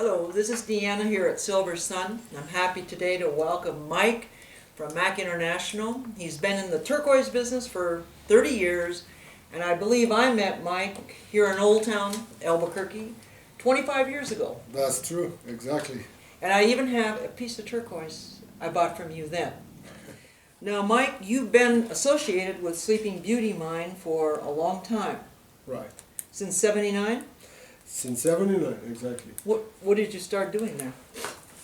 Hello, this is Deanna here at Silver Sun. I'm happy today to welcome Mike from Mac International. He's been in the turquoise business for 30 years, and I believe I met Mike here in Old Town, Albuquerque, 25 years ago. That's true, exactly. And I even have a piece of turquoise I bought from you then. Now, Mike, you've been associated with Sleeping Beauty Mine for a long time. Right. Since 79? Since 79, exactly. What did you start doing there?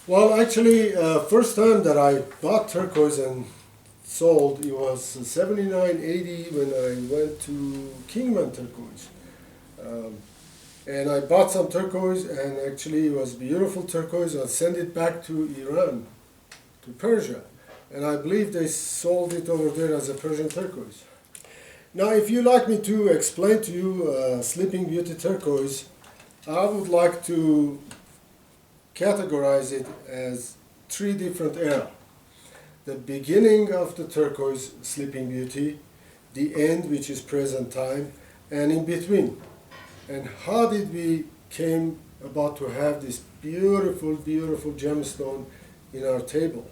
Well, actually, first time that I bought turquoise and sold, it was 79, 80 when I went to Kingman Turquoise. And I bought some turquoise, and actually it was beautiful turquoise. I sent it back to Iran, to Persia. And I believe they sold it over there as a Persian turquoise. Now, if you'd like me to explain to you Sleeping Beauty turquoise, I would like to categorize it as three different eras. The beginning of the turquoise Sleeping Beauty, the end, which is present time, and in between. And how did we came about to have this beautiful, beautiful gemstone in our table?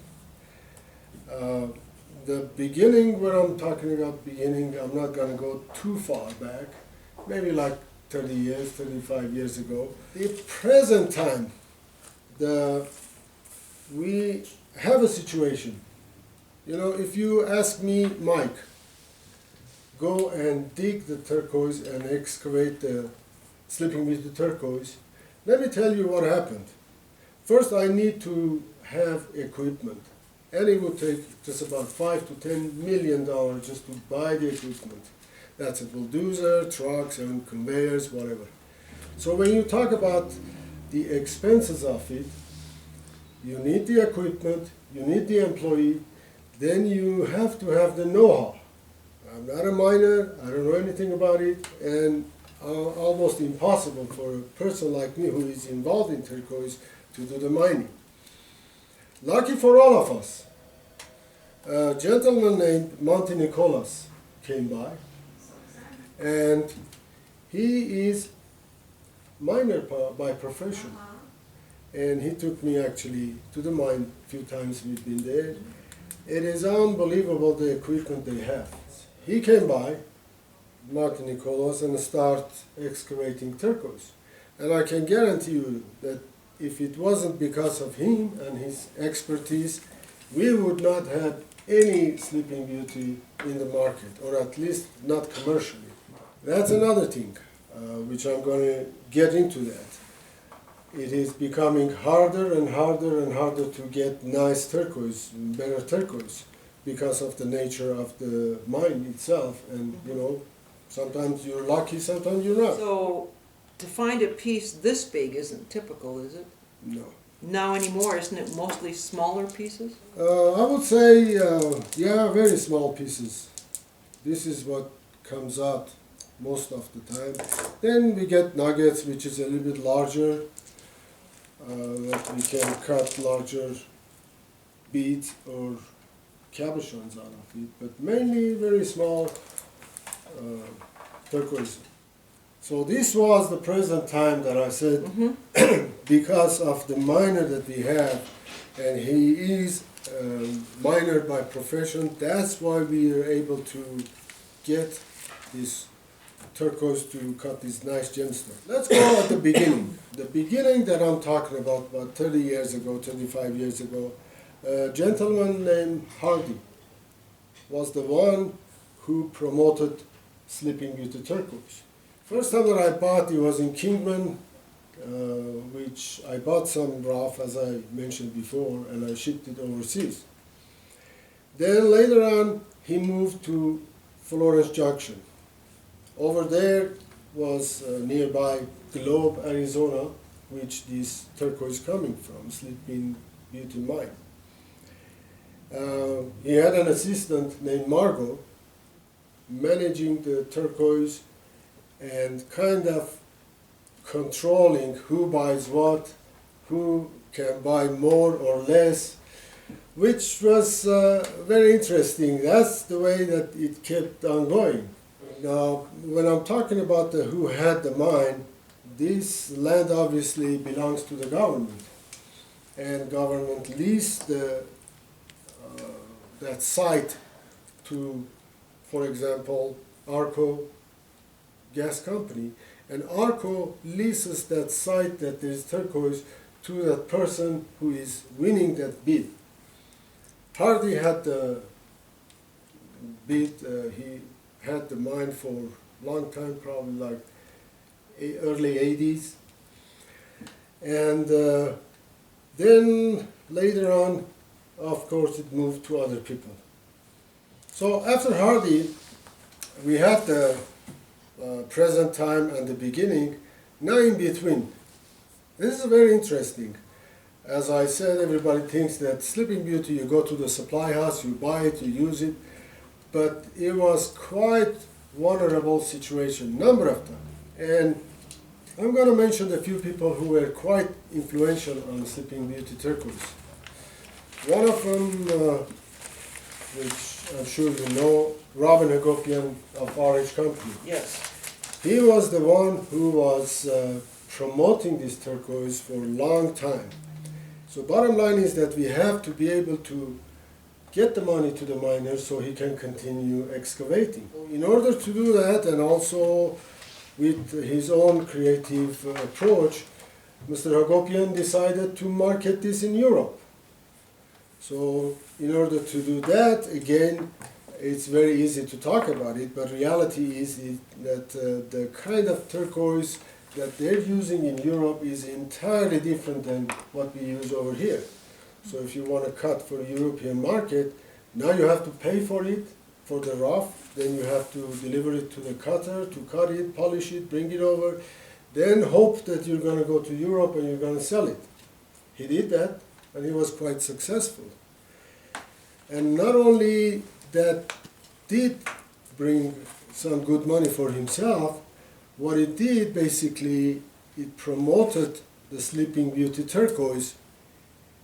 The beginning, where I'm talking about beginning, I'm not going to go too far back, maybe like 30 years, 35 years ago. The present time, we have a situation. You know, if you ask me, Mike, go and dig the turquoise and excavate the Sleeping Beauty turquoise, let me tell you what happened. First, I need to have equipment. And it would take just about $5 to $10 million just to buy the equipment. That's a bulldozer, trucks, and conveyors, whatever. So when you talk about the expenses of it, you need the equipment, you need the employee, then you have to have the know-how. I'm not a miner, I don't know anything about it, and almost impossible for a person like me who is involved in turquoise to do the mining. Lucky for all of us, a gentleman named Monte Nicolas came by, and he is miner by profession. And he took me actually to the mine a few times. We've been there. It is unbelievable the equipment they have. He came by, Monte Nicolas, and started excavating turquoise. And I can guarantee you that if it wasn't because of him and his expertise, we would not have any Sleeping Beauty in the market, or at least not commercially. That's another thing, which I'm going to get into that. It is becoming harder and harder and harder to get nice turquoise, better turquoise, because of the nature of the mine itself. And, you know, sometimes you're lucky, sometimes you're not. So, to find a piece this big isn't typical, is it? No. Now anymore, isn't it mostly smaller pieces? I would say, yeah, very small pieces. This is what comes out most of the time. Then we get nuggets, which is a little bit larger, that we can cut larger beads or cabochons out of it, but mainly very small turquoise. So this was the present time that I said, because of the miner that we have, and he is miner by profession, that's why we are able to get this turquoise to cut this nice gemstone. Let's go at the beginning. The beginning that I'm talking about 30 years ago, 25 years ago, a gentleman named Hardy was the one who promoted Sleeping Beauty turquoise. First time that I bought, it was in Kingman, which I bought some rough, as I mentioned before, and I shipped it overseas. Then later on, he moved to Florence Junction. Over there was nearby Globe, Arizona, which this turquoise coming from, Sleeping Beauty mine. He had an assistant named Margot managing the turquoise and kind of controlling who buys what, who can buy more or less, which was very interesting. That's the way that it kept on going. Now, when I'm talking about who had the mine, this land obviously belongs to the government, and government leased that site to, for example, Arco gas company, and Arco leases that site that is turquoise to that person who is winning that bid. Hardy had the bid, he had the mine for a long time, probably like early 80s. And then later on, of course, it moved to other people. So after Hardy, we had the present time and the beginning, now in between. This is very interesting. As I said, everybody thinks that Sleeping Beauty, you go to the supply house, you buy it, you use it, but it was quite vulnerable situation, number of times. And I'm going to mention a few people who were quite influential on Sleeping Beauty turquoise. One of them, which I'm sure you know, Robin Hagopian of RH Company. Yes. He was the one who was promoting this turquoise for a long time. So bottom line is that we have to be able to get the money to the miner so he can continue excavating. In order to do that, and also with his own creative approach, Mr. Hagopian decided to market this in Europe. So in order to do that, again, it's very easy to talk about it, but reality is that the kind of turquoise that they're using in Europe is entirely different than what we use over here. So if you want to cut for the European market, now you have to pay for it, for the rough, then you have to deliver it to the cutter to cut it, polish it, bring it over, then hope that you're going to go to Europe and you're going to sell it. He did that, and he was quite successful. And not only that did bring some good money for himself, what it did basically, it promoted the Sleeping Beauty turquoise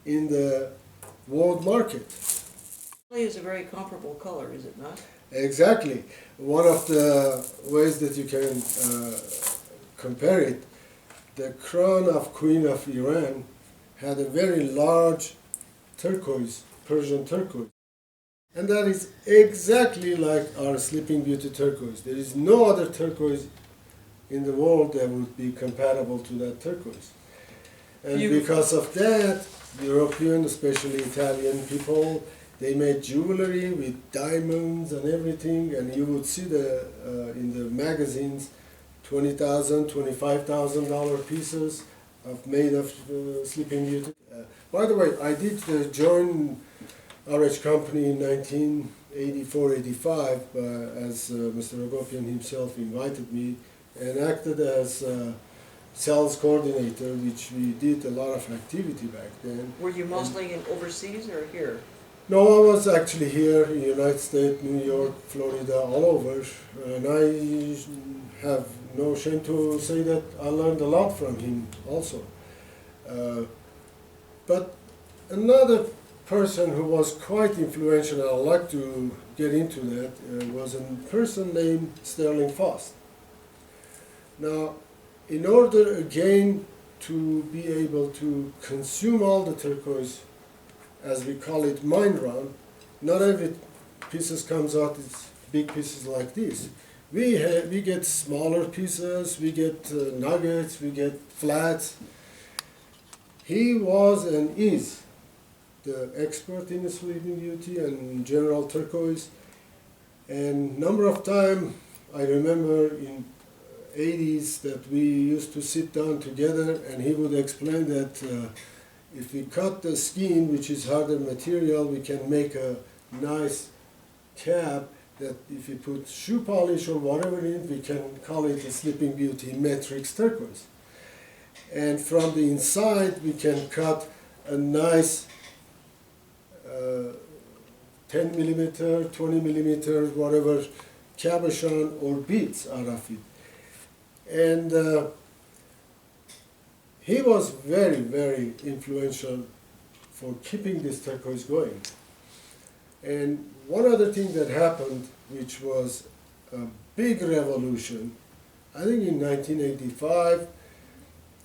in the world market. It is a very comparable color, is it not? Exactly. One of the ways that you can compare it, the crown of Queen of Iran had a very large turquoise, Persian turquoise. And that is exactly like our Sleeping Beauty turquoise. There is no other turquoise in the world that would be compatible to that turquoise. And because of that, European, especially Italian people, they made jewelry with diamonds and everything, and you would see in the magazines $20,000, $25,000 pieces made of Sleeping Beauty. By the way, I did join RH Company in 1984-85 as Mr. Hagopian himself invited me, and acted as sales coordinator, which we did a lot of activity back then. Were you mostly in overseas or here? No, I was actually here in the United States, New York, Florida, all over, and I have no shame to say that I learned a lot from him also. But another person who was quite influential, and I'd like to get into that, was a person named Sterling Faust. Now, in order again to be able to consume all the turquoise, as we call it, mine run, not every pieces comes out as big pieces like this. We get smaller pieces, we get nuggets, we get flats. He was and is the expert in the Sleeping Beauty and general turquoise. And number of time, I remember in 80s that we used to sit down together, and he would explain that if we cut the skin, which is harder material, we can make a nice cap that if you put shoe polish or whatever in it, we can call it a Sleeping Beauty matrix turquoise. And from the inside, we can cut a nice 10 millimeter, 20 millimeter, whatever, cabochon or beads out of it. And he was very, very influential for keeping this turquoise going. And one other thing that happened, which was a big revolution, I think in 1985,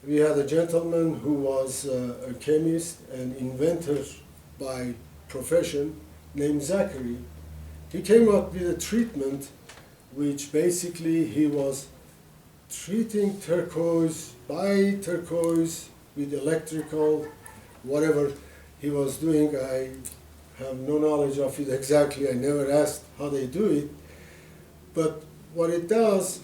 we had a gentleman who was a chemist and inventor by profession named Zachary. He came up with a treatment which basically he was treating turquoise by turquoise with electrical, whatever he was doing. I have no knowledge of it exactly. I never asked how they do it. But what it does,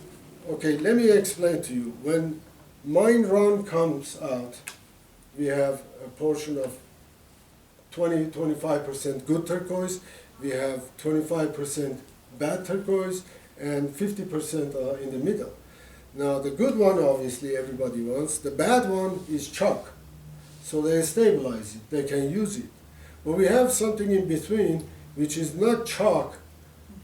okay, let me explain to you. When mine run comes out, we have a portion of 25% good turquoise, we have 25% bad turquoise, and 50% in the middle. Now the good one obviously everybody wants, the bad one is chalk. So they stabilize it, they can use it. But we have something in between which is not chalk,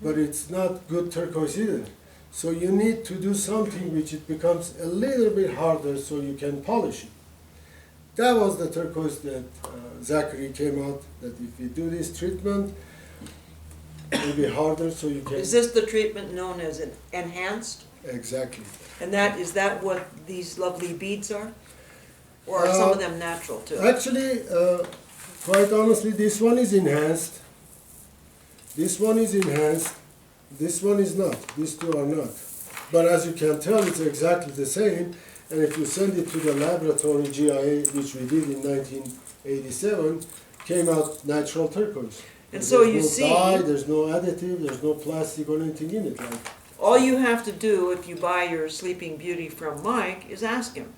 but it's not good turquoise either. So you need to do something which it becomes a little bit harder so you can polish it. That was the turquoise that Zachary came out, that if you do this treatment, it will be harder so you can... Is this the treatment known as an enhanced? Exactly. And is that what these lovely beads are? Or are some of them natural too? Actually, quite honestly, this one is enhanced. This one is enhanced. This one is not. These two are not. But as you can tell, it's exactly the same. And if you send it to the laboratory GIA, which we did in 1987, came out natural turquoise. And so you there's no see, dye, there's no additive, there's no plastic or anything in it. Like, all you have to do if you buy your Sleeping Beauty from Mike is ask him.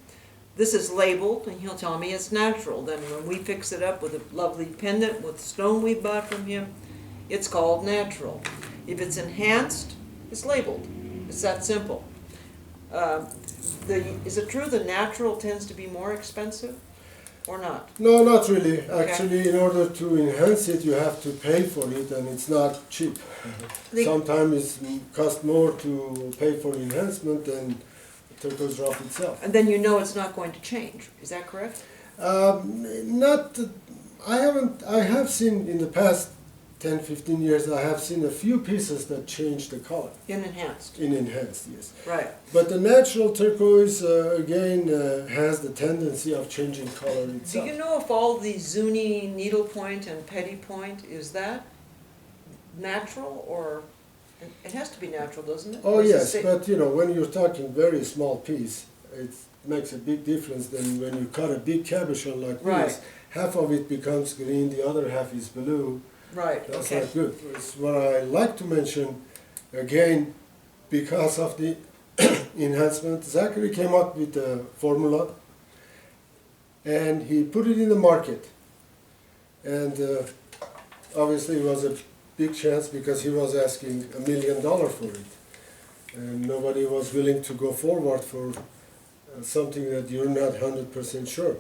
This is labeled, and he'll tell me it's natural. Then when we fix it up with a lovely pendant with stone we bought from him, it's called natural. If it's enhanced, it's labeled. It's that simple. Is it true the natural tends to be more expensive or not? no, not really. Okay. Actually, in order to enhance it, you have to pay for it, and it's not cheap. Sometimes it costs more to pay for enhancement than the turquoise rough itself. And then you know it's not going to change. Is that correct? Not, I have seen in the past 10, 15 years, I have seen a few pieces that change the color. In enhanced. In enhanced, yes. Right. But the natural turquoise, again, has the tendency of changing color Do itself. you know if all the Zuni needlepoint and petty point, is that natural or, it has to be natural, doesn't it? Oh Or is it yes, but you know, when you're talking very small piece, it makes a big difference than when you cut a big cabochon like Right. this. Half of it becomes green, the other half is blue. Right, That's okay. not good. It's what I like to mention, again, because of the enhancement, Zachary came up with a formula and he put it in the market. And obviously it was a big chance because he was asking $1 million for it. And nobody was willing to go forward for something that you're not 100% sure.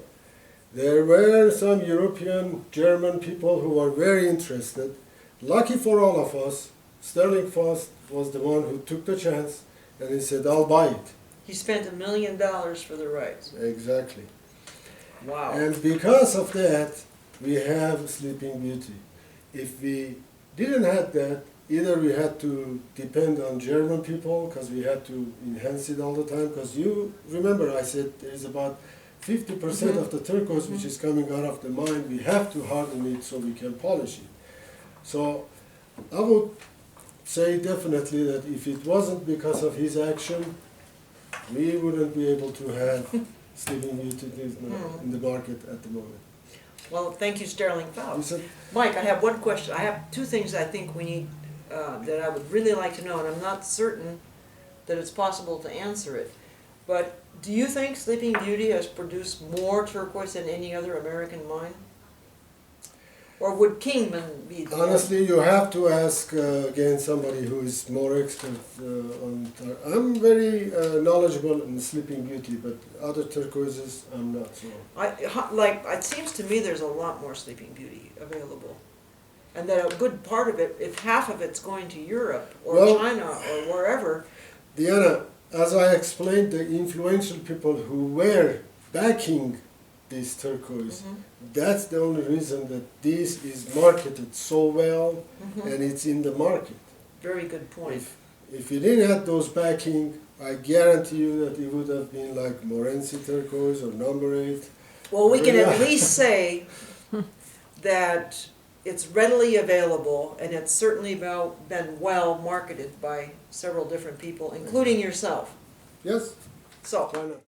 There were some European, German people who were very interested. Lucky for all of us, Sterling Frost was the one who took the chance and he said, I'll buy it. He spent $1 million for the rights. Exactly. Wow. And because of that, we have Sleeping Beauty. If we didn't have that, either we had to depend on German people because we had to enhance it all the time. Because you remember I said there's about 50% of the turquoise which is coming out of the mine, we have to harden it so we can polish it. So I would say definitely that if it wasn't because of his action, we wouldn't be able to have Sleeping Beauty in the market at the moment. Well, thank you, Sterling Faust. You said- Mike, I have one question. I have two things I think we need, that I would really like to know, and I'm not certain that it's possible to answer it. But do you think Sleeping Beauty has produced more turquoise than any other American mine? Or would Kingman be the Honestly, you have to ask again somebody who is more expert on. I'm very knowledgeable in Sleeping Beauty, but other turquoises I'm not so. It seems to me there's a lot more Sleeping Beauty available. And that a good part of it, if half of it's going to Europe or Well, China or wherever. Deanna, as I explained, the influential people who were backing this turquoise, that's the only reason that this is marketed so well and it's in the market. Very good point. If you didn't have those backing, I guarantee you that it would have been like Morenci turquoise or number 8. Well, we can at Yeah. least say that it's readily available, and it's certainly been well marketed by several different people, including yourself. Yes, So, why not?